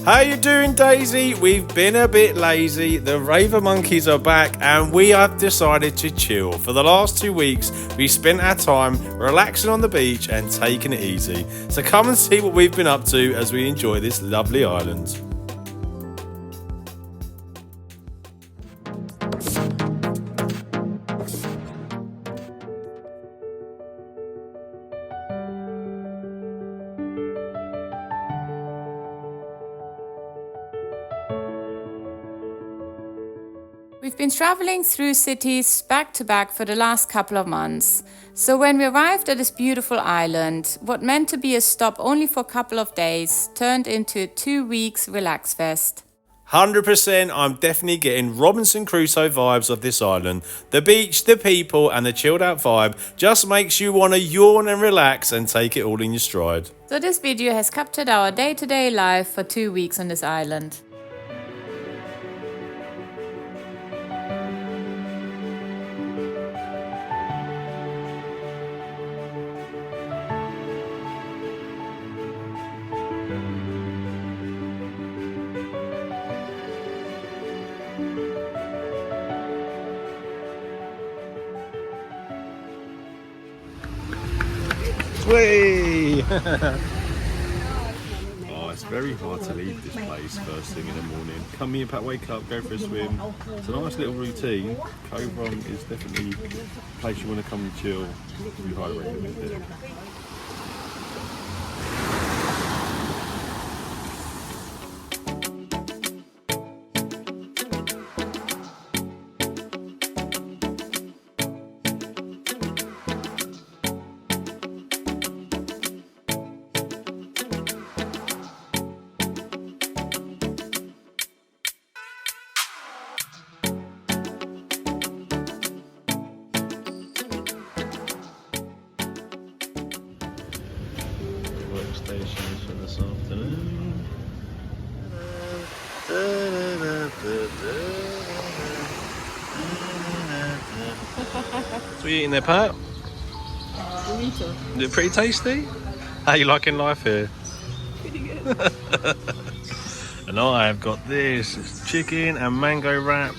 How you doing, Daisy? We've been a bit lazy. The Raver Monkeys are back and we have decided to chill. For the last 2 weeks, we spent our time relaxing on the beach and taking it easy. So come and see what we've been up to as we enjoy this lovely island. We've been traveling through cities back to back for the last couple of months. So when we arrived at this beautiful island, what meant to be a stop only for a couple of days turned into a 2 weeks relax fest. 100%, I'm definitely getting Robinson Crusoe vibes of this island. The beach, the people and the chilled out vibe just makes you want to yawn and relax and take it all in your stride. So this video has captured our day-to-day life for 2 weeks on this island. Whee! Oh, it's very hard to leave this place first thing in the morning. Come here, Pat, wake up, go for a swim. It's a nice little routine. Koh Rong is definitely a place you want to come and chill. We highly recommend it. Workstations for this afternoon. What are you eating there, Pat? Burrito. Is it pretty tasty? How are you liking life here? Pretty good. And I have got this. It's chicken and mango wrap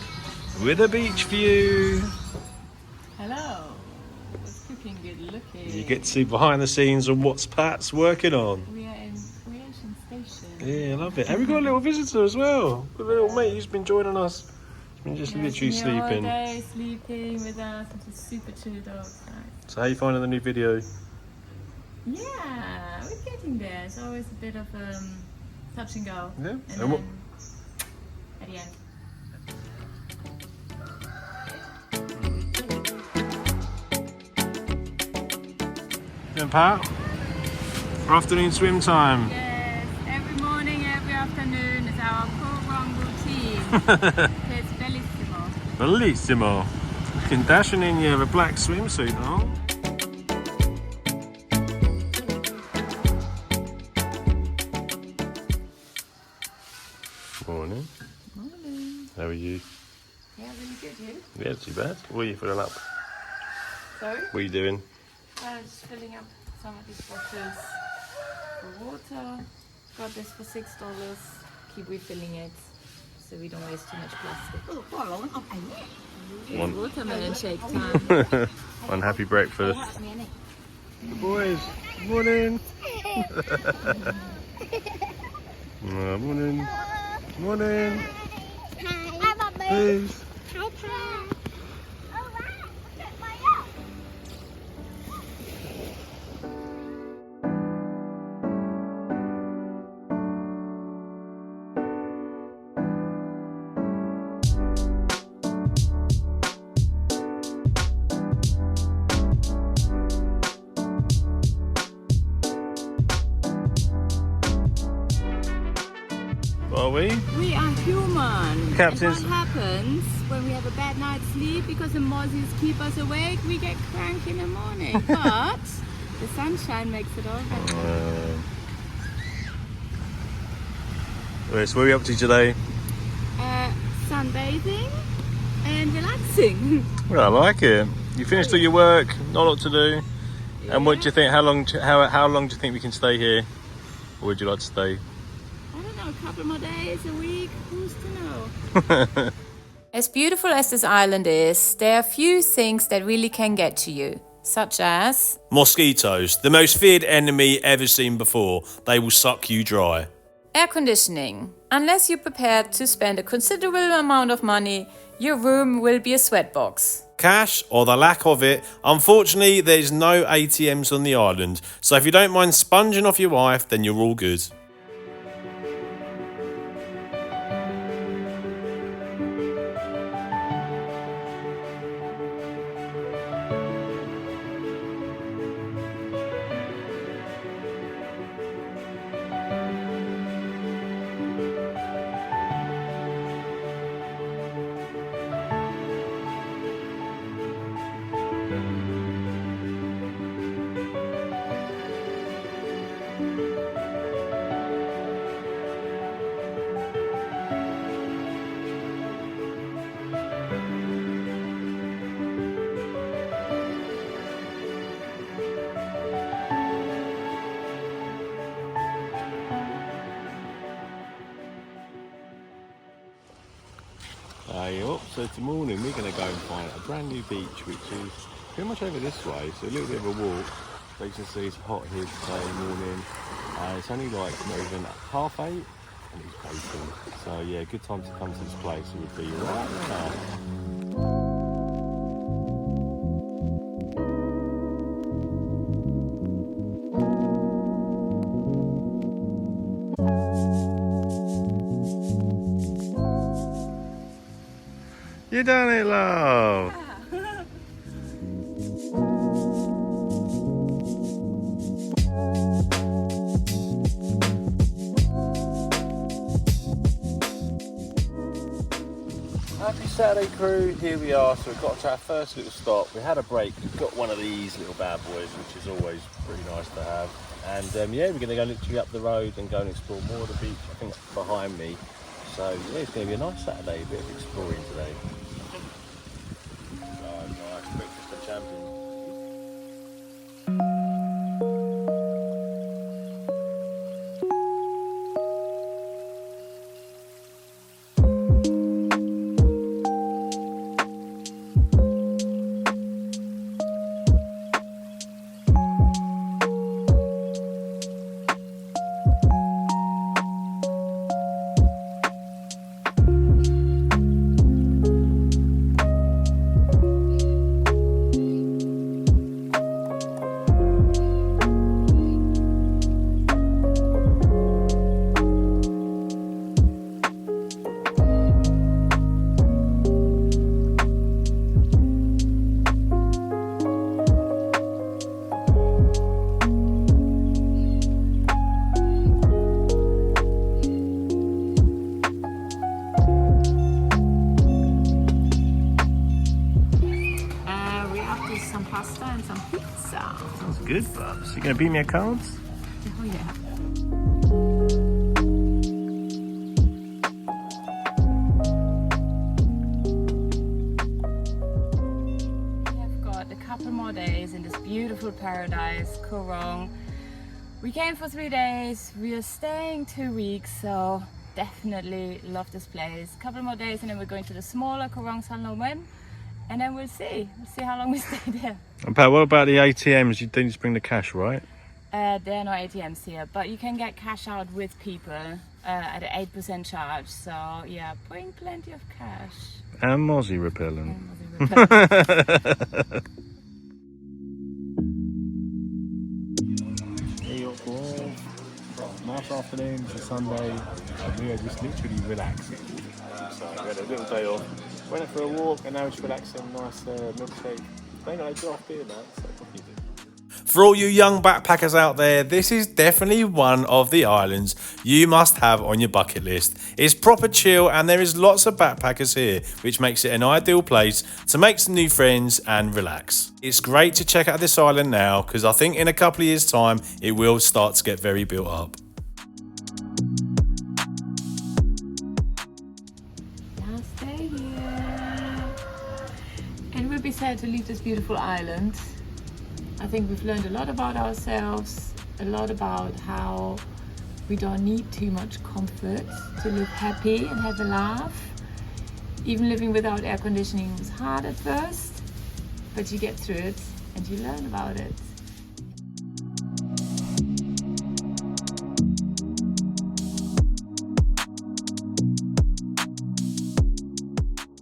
with a beach view. Hello. It's cooking good looking. You get to see behind the scenes on what Pat's working on. We are in Creation Station. Yeah, I love it. And we've got a little visitor as well. Got a little mate who's been joining us. He's been just literally sleeping. All day sleeping with us. It's a super chill dog. So how you finding the new video? Yeah, we're getting there. It's always a bit of touch and go. Yeah. And And what? then at the end. And Pat? For afternoon swim time. Yes, every morning, every afternoon is our Koh Rong routine. It's bellissimo. Bellissimo. Looking dashing in you have a black swimsuit on. Morning. Morning. How are you? Yeah, really good, you? Yeah, not too bad. What are you filling up? Sorry? What are you doing? Just filling up some of these bottles for water. Got this for $6. Keep refilling it so we don't waste too much plastic. One. Watermelon shake time. One happy breakfast. Boys, morning. Morning. Morning. Please. Are we? We are human. Captains. And what happens when we have a bad night's sleep because the mozzies keep us awake? We get cranky in the morning. But the sunshine makes it all better. Right, so what are we up to today? Sunbathing and relaxing. Well, I like it. You finished all your work, not a lot to do. Yeah. And what do you think? How long do you think we can stay here? Or would you like to stay? I don't know. a couple more days, a week, who's to know? As beautiful as this island is, there are few things that really can get to you, such as Mosquitoes, the most feared enemy ever seen before. They will suck you dry. air conditioning. Unless you're prepared to spend a considerable amount of money, your room will be a sweatbox. Cash, or the lack of it. Unfortunately, there's no ATMs on the island, so if you don't mind sponging off your wife, then you're all good. Hey up, so this morning we're going to go and find a brand new beach which is pretty much over this way, so a little bit of a walk. But you can see it's hot here today morning, and it's only like not even 8:30 and it's baking. So yeah, good time to come to this place. It would be right now. You done it, love. Happy Saturday crew, here we are. So we've got to our first little stop. We had a break, we've got one of these little bad boys, which is always pretty nice to have. And yeah, we're going to go literally up the road and go and explore more of the beach, I think behind me. So yeah, it's going to be a nice Saturday, a bit of exploring today. Nice, breakfast for champions. pasta and some pizza. Sounds good, Bubs. You gonna beat me at cards? Oh yeah. We have got a couple more days in this beautiful paradise, Koh Rong. We came for 3 days. We are staying 2 weeks, so definitely love this place. A couple more days and then we're going to the smaller Koh Rong Cambodia, and then we'll see how long we stay there. What about the ATMs? You didn't just bring the cash, right? There are no ATMs here, but you can get cash out with people at an 8% charge. So yeah, bring plenty of cash. And mozzie repellent. Hey up, all. Nice afternoon, it's a Sunday, and we are just literally relaxing. So we had a little day off, went for a walk, and now we're just relaxing, nice milkshake. They got a draft beer, man, so what do you do? For all you young backpackers out there, this is definitely one of the islands you must have on your bucket list. It's proper chill and there is lots of backpackers here, which makes it an ideal place to make some new friends and relax. It's great to check out this island now because I think in a couple of years' time it will start to get very built up. Last day here. It would be sad to leave this beautiful island. I think we've learned a lot about ourselves, a lot about how We don't need too much comfort to live happy and have a laugh. Even living without air conditioning was hard at first, but you get through it and you learn about it.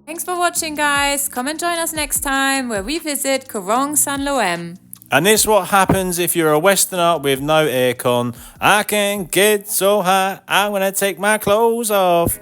Thanks for watching, guys. Come and join us next time where we visit Koh Rong Cambodia. And this what happens if you're a Westerner with no aircon. I can get so high, I'm gonna take my clothes off.